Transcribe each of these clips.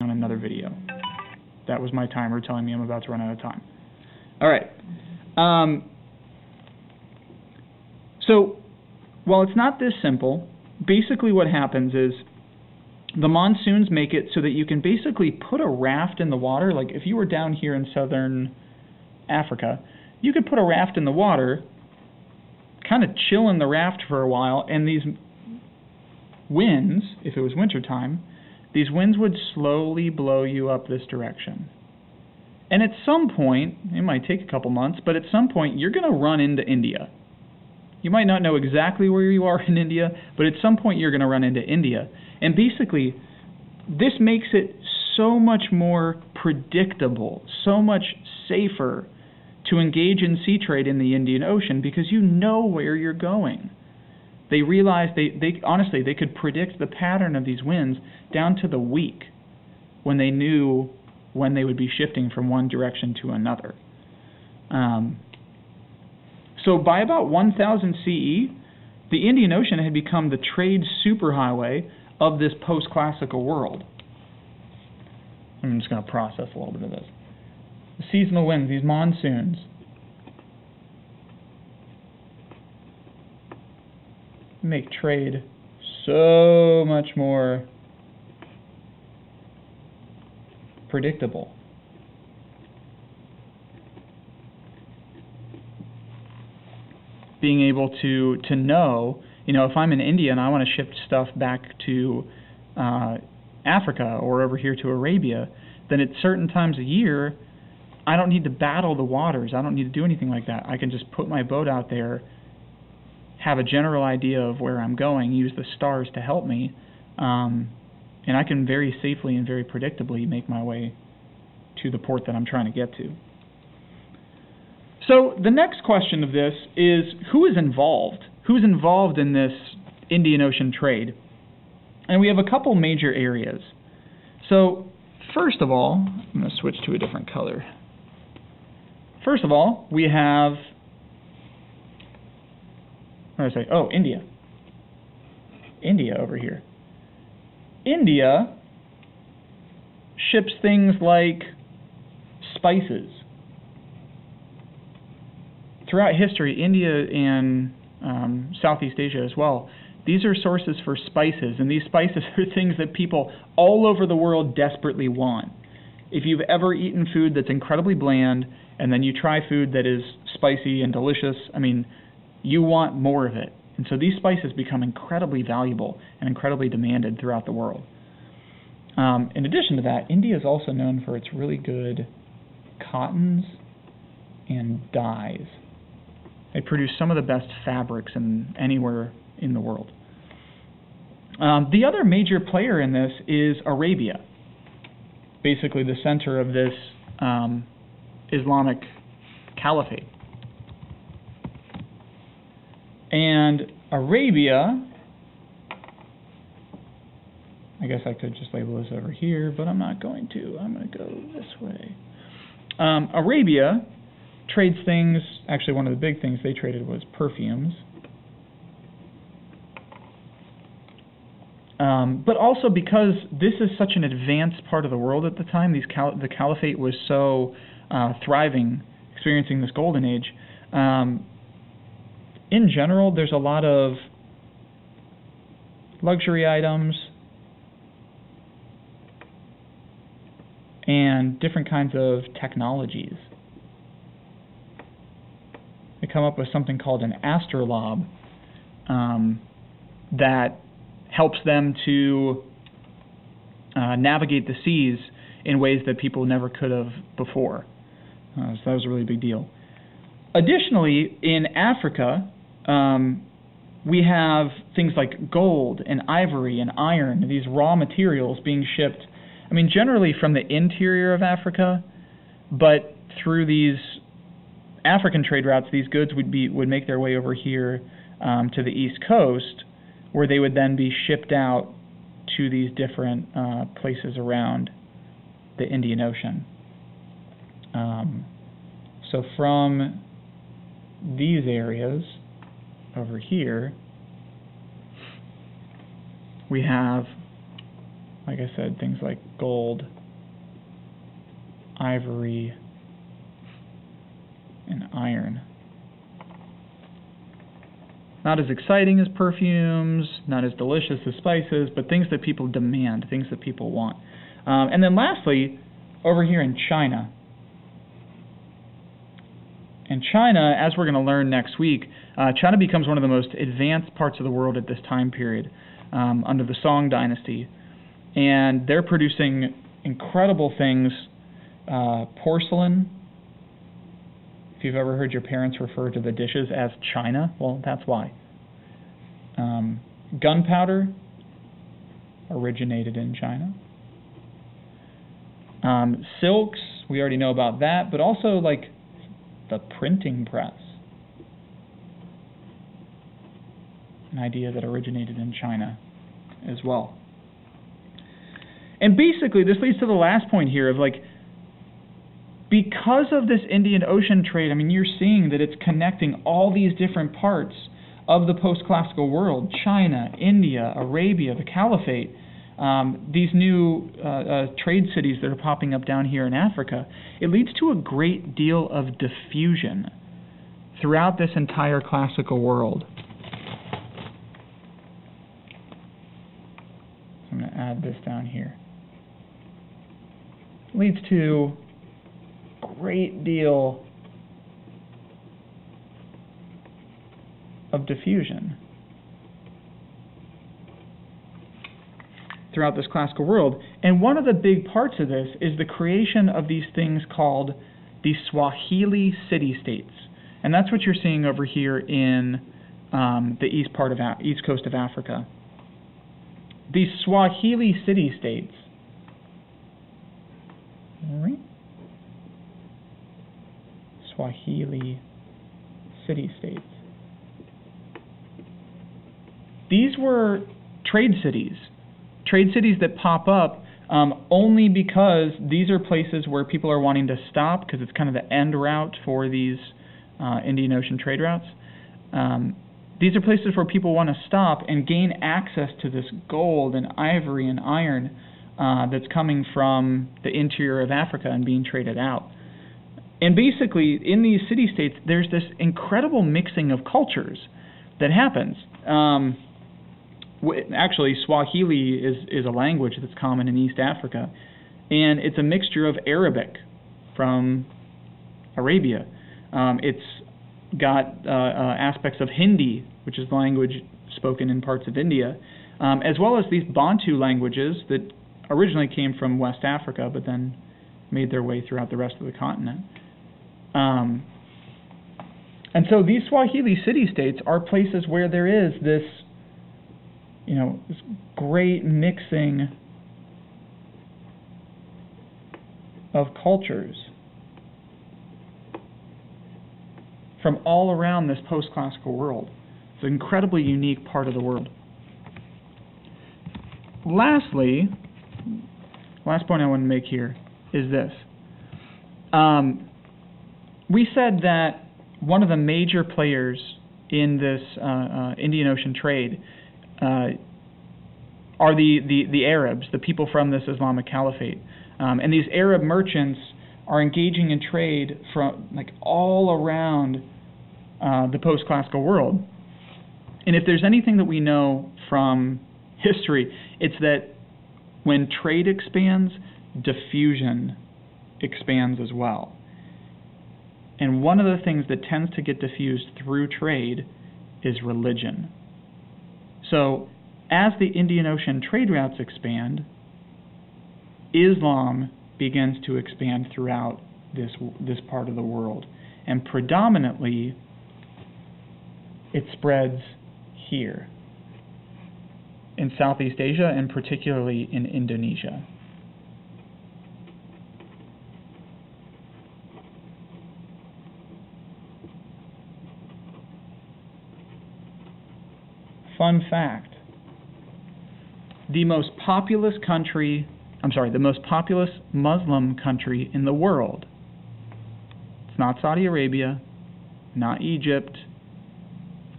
on another video. That was my timer telling me I'm about to run out of time. All right. So, while it's not this simple, basically what happens is the monsoons make it so that you can basically put a raft in the water. Like if you were down here in southern Africa, you could put a raft in the water, kind of chill in the raft for a while, and these winds, if it was wintertime, these winds would slowly blow you up this direction. And at some point, it might take a couple months, but at some point you're going to run into India. You might not know exactly where you are in India, but at some point you're going to run into India. And basically, this makes it so much more predictable, so much safer to engage in sea trade in the Indian Ocean because you know where you're going. They realized honestly, they could predict the pattern of these winds down to the week when they knew when they would be shifting from one direction to another. So by about 1000 CE, the Indian Ocean had become the trade superhighway of this post-classical world. I'm just going to process a little bit of this. The seasonal winds, these monsoons, make trade so much more predictable. Being able to know, if I'm in India and I want to ship stuff back to Africa or over here to Arabia, then at certain times of year, I don't need to battle the waters. I don't need to do anything like that. I can just put my boat out there, have a general idea of where I'm going, use the stars to help me, and I can very safely and very predictably make my way to the port that I'm trying to get to. So the next question of this is, who is involved? Who's involved in this Indian Ocean trade? And we have a couple major areas. So first of all, I'm going to switch to a different color. First of all, we have, India. India over here. India ships things like spices. Throughout history, India and Southeast Asia as well, these are sources for spices, and these spices are things that people all over the world desperately want. If you've ever eaten food that's incredibly bland, and then you try food that is spicy and delicious, you want more of it. And so these spices become incredibly valuable and incredibly demanded throughout the world. In addition to that, India is also known for its really good cottons and dyes. They produce some of the best fabrics anywhere in the world. The other major player in this is Arabia, basically the center of this Islamic Caliphate. And Arabia, I guess I could just label this over here, but I'm not going to. I'm going to go this way. Arabia trades things, actually one of the big things they traded was perfumes. But also because this is such an advanced part of the world at the time, the Caliphate was so thriving, experiencing this golden age. In general, there's a lot of luxury items and different kinds of technologies. They come up with something called an astrolabe that helps them to navigate the seas in ways that people never could have before. So that was a really big deal. Additionally, in Africa, we have things like gold and ivory and iron, these raw materials being shipped, generally from the interior of Africa, but through these African trade routes, these goods would make their way over here to the East Coast, where they would then be shipped out to these different places around the Indian Ocean. So from these areas over here, we have like I said, things like gold, ivory, and iron. Not as exciting as perfumes, not as delicious as spices, but things that people demand, things that people want. And then lastly, over here in China. In China, as we're going to learn next week, China becomes one of the most advanced parts of the world at this time period, under the Song dynasty. And they're producing incredible things, porcelain. If you've ever heard your parents refer to the dishes as china, well, that's why. Gunpowder originated in China. Silks, we already know about that, but also like the printing press. An idea that originated in China as well. And basically, this leads to the last point here of like, because of this Indian Ocean trade, I mean, you're seeing that it's connecting all these different parts of the post-classical world, China, India, Arabia, the Caliphate, these new trade cities that are popping up down here in Africa. It leads to a great deal of diffusion throughout this entire classical world. So I'm going to add this down here. It leads to great deal of diffusion throughout this classical world. And one of the big parts of this is the creation of these things called the Swahili city-states. And that's what you're seeing over here in the east coast of Africa. These Swahili city-states, all right? Swahili city-states. These were trade cities that pop up only because these are places where people are wanting to stop, because it's kind of the end route for these Indian Ocean trade routes. These are places where people want to stop and gain access to this gold and ivory and iron that's coming from the interior of Africa and being traded out. And basically, in these city-states, there's this incredible mixing of cultures that happens. Actually, Swahili is a language that's common in East Africa, and it's a mixture of Arabic from Arabia. It's got aspects of Hindi, which is the language spoken in parts of India, as well as these Bantu languages that originally came from West Africa, but then made their way throughout the rest of the continent. And so these Swahili city-states are places where there is this, this great mixing of cultures from all around this post-classical world. It's an incredibly unique part of the world. Lastly, last point I want to make here is this. We said that one of the major players in this Indian Ocean trade are the Arabs, the people from this Islamic Caliphate. And these Arab merchants are engaging in trade from all around the post-classical world. And if there's anything that we know from history, it's that when trade expands, diffusion expands as well. And one of the things that tends to get diffused through trade is religion. So as the Indian Ocean trade routes expand, Islam begins to expand throughout this part of the world. And predominantly, it spreads here in Southeast Asia, and particularly in Indonesia. Fun fact, the most populous Muslim country in the world, it's not Saudi Arabia, not Egypt,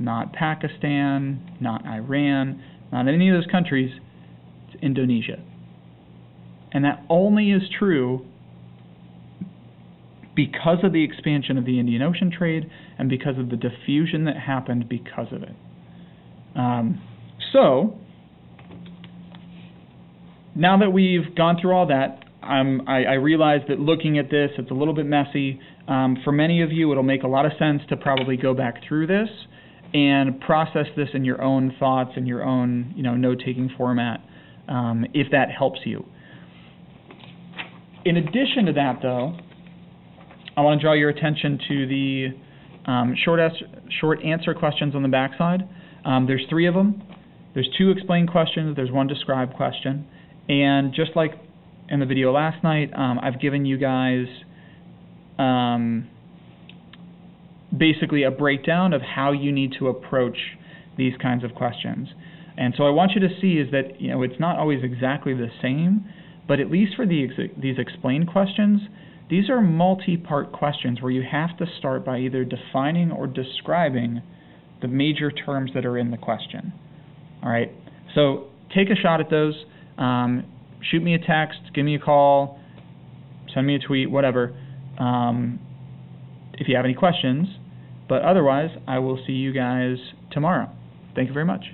not Pakistan, not Iran, not any of those countries, it's Indonesia. And that only is true because of the expansion of the Indian Ocean trade and because of the diffusion that happened because of it. So, now that we've gone through all that, I realize that looking at this, it's a little bit messy. For many of you, it'll make a lot of sense to probably go back through this and process this in your own thoughts and your own, note-taking format, if that helps you. In addition to that, though, I want to draw your attention to the short answer questions on the backside. There's 3 of them. There's 2 explain questions. There's 1 describe question. And just like in the video last night, I've given you guys basically a breakdown of how you need to approach these kinds of questions. And so I want you to see is that it's not always exactly the same, but at least for these explain questions, these are multi-part questions where you have to start by either defining or describing the major terms that are in the question. All right, so take a shot at those. Shoot me a text, give me a call, send me a tweet, whatever, if you have any questions. But otherwise, I will see you guys tomorrow. Thank you very much.